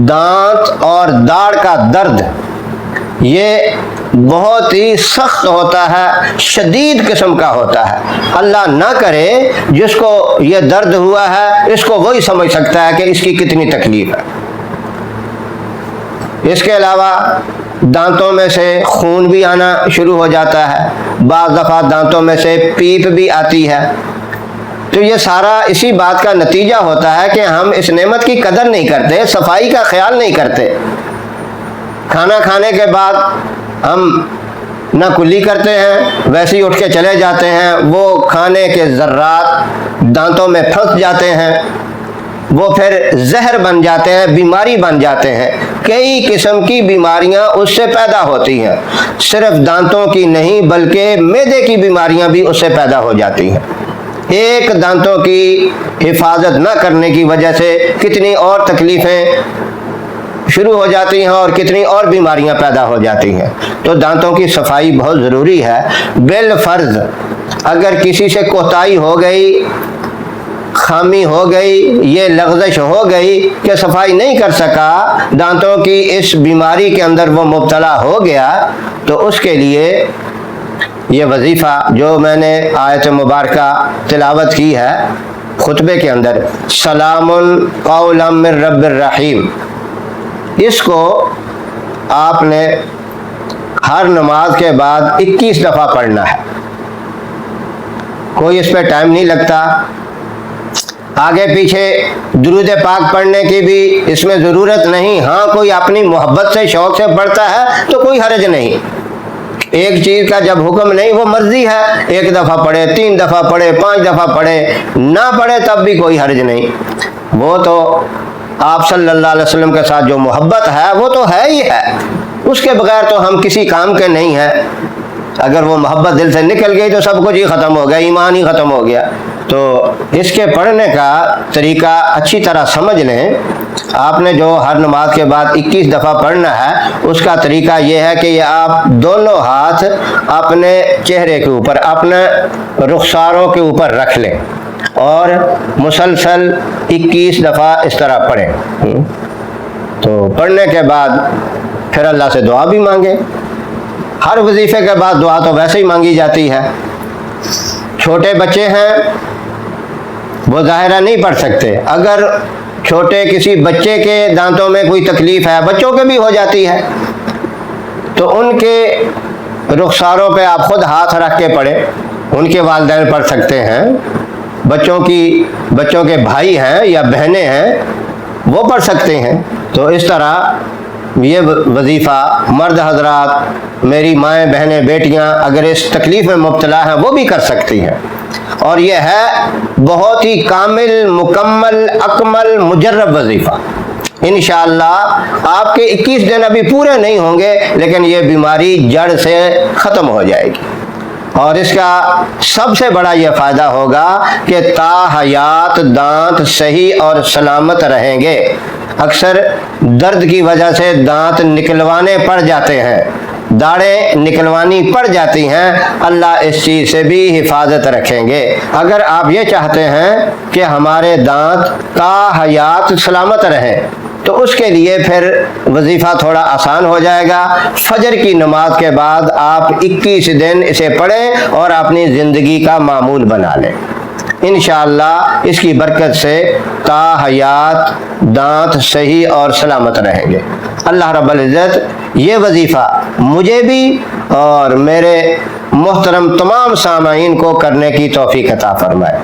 دانت اور داڑھ کا درد یہ بہت ہی سخت ہوتا ہے، شدید قسم کا ہوتا ہے۔ اللہ نہ کرے جس کو یہ درد ہوا ہے اس کو وہی سمجھ سکتا ہے کہ اس کی کتنی تکلیف ہے۔ اس کے علاوہ دانتوں میں سے خون بھی آنا شروع ہو جاتا ہے، بعض دفعہ دانتوں میں سے پیپ بھی آتی ہے۔ تو یہ سارا اسی بات کا نتیجہ ہوتا ہے کہ ہم اس نعمت کی قدر نہیں کرتے، صفائی کا خیال نہیں کرتے۔ کھانا کھانے کے بعد ہم نہ کلی کرتے ہیں، ویسے ہی اٹھ کے چلے جاتے ہیں، وہ کھانے کے ذرات دانتوں میں پھنس جاتے ہیں، وہ پھر زہر بن جاتے ہیں، بیماری بن جاتے ہیں۔ کئی قسم کی بیماریاں اس سے پیدا ہوتی ہیں، صرف دانتوں کی نہیں بلکہ معدے کی بیماریاں بھی اس سے پیدا ہو جاتی ہیں۔ ایک دانتوں کی حفاظت نہ کرنے کی وجہ سے کتنی اور تکلیفیں شروع ہو جاتی ہیں اور کتنی اور بیماریاں پیدا ہو جاتی ہیں۔ تو دانتوں کی صفائی بہت ضروری ہے۔ بالفرض اگر کسی سے کوتاہی ہو گئی، خامی ہو گئی، یہ لغزش ہو گئی کہ صفائی نہیں کر سکا، دانتوں کی اس بیماری کے اندر وہ مبتلا ہو گیا، تو اس کے لیے یہ وظیفہ جو میں نے آیت مبارکہ تلاوت کی ہے خطبے کے اندر، سلام قولا من رب الرحیم، اس کو آپ نے ہر نماز کے بعد 21 دفعہ پڑھنا ہے۔ کوئی اس پہ ٹائم نہیں لگتا، آگے پیچھے درود پاک پڑھنے کی بھی اس میں ضرورت نہیں۔ ہاں کوئی اپنی محبت سے شوق سے پڑھتا ہے تو کوئی حرج نہیں، ایک چیز کا جب حکم نہیں، وہ مرضی ہے، 1 دفعہ پڑھے، 3 دفعہ پڑھے، 5 دفعہ پڑھے، نہ پڑھے تب بھی کوئی حرج نہیں۔ وہ تو آپ صلی اللہ علیہ وسلم کے ساتھ جو محبت ہے وہ تو ہے ہی ہے، اس کے بغیر تو ہم کسی کام کے نہیں ہیں۔ اگر وہ محبت دل سے نکل گئی تو سب کچھ ہی ختم ہو گیا، ایمان ہی ختم ہو گیا۔ تو اس کے پڑھنے کا طریقہ اچھی طرح سمجھ لیں۔ آپ نے جو ہر نماز کے بعد 21 دفعہ پڑھنا ہے، اس کا طریقہ یہ ہے کہ یہ آپ دونوں ہاتھ اپنے چہرے کے اوپر، اپنے رخساروں کے اوپر رکھ لیں اور مسلسل 21 دفعہ اس طرح پڑھیں۔ تو پڑھنے کے بعد پھر اللہ سے دعا بھی مانگیں۔ ہر وظیفے کے بعد دعا تو ویسے ہی مانگی جاتی ہے۔ چھوٹے بچے ہیں وہ ظاہرہ نہیں پڑھ سکتے، اگر چھوٹے کسی بچے کے دانتوں میں کوئی تکلیف ہے، بچوں کے بھی ہو جاتی ہے، تو ان کے رخساروں پہ آپ خود ہاتھ رکھ کے پڑھیں۔ ان کے والدین پڑھ سکتے ہیں، بچوں کے بھائی ہیں یا بہنیں ہیں وہ پڑھ سکتے ہیں۔ تو اس طرح یہ وظیفہ مرد حضرات، میری مائیں بہنیں بیٹیاں اگر اس تکلیف میں مبتلا ہیں وہ بھی کر سکتی ہیں، اور یہ ہے بہت ہی کامل، مکمل، اکمل، مجرب وظیفہ۔ انشاءاللہ آپ کے 21 دن ابھی پورے نہیں ہوں گے لیکن یہ بیماری جڑ سے ختم ہو جائے گی، اور اس کا سب سے بڑا یہ فائدہ ہوگا کہ تا حیات دانت صحیح اور سلامت رہیں گے۔ اکثر درد کی وجہ سے دانت نکلوانے پڑ جاتے ہیں، داڑھیں نکلوانی پڑ جاتی ہیں، اللہ اس چیز سے بھی حفاظت رکھیں گے۔ اگر آپ یہ چاہتے ہیں کہ ہمارے دانت تا حیات سلامت رہیں تو اس کے لیے پھر وظیفہ تھوڑا آسان ہو جائے گا۔ فجر کی نماز کے بعد آپ 21 دن اسے پڑھیں اور اپنی زندگی کا معمول بنا لیں۔ انشاءاللہ اس کی برکت سے تا حیات دانت صحیح اور سلامت رہیں گے۔ اللہ رب العزت یہ وظیفہ مجھے بھی اور میرے محترم تمام سامعین کو کرنے کی توفیق عطا فرمائے۔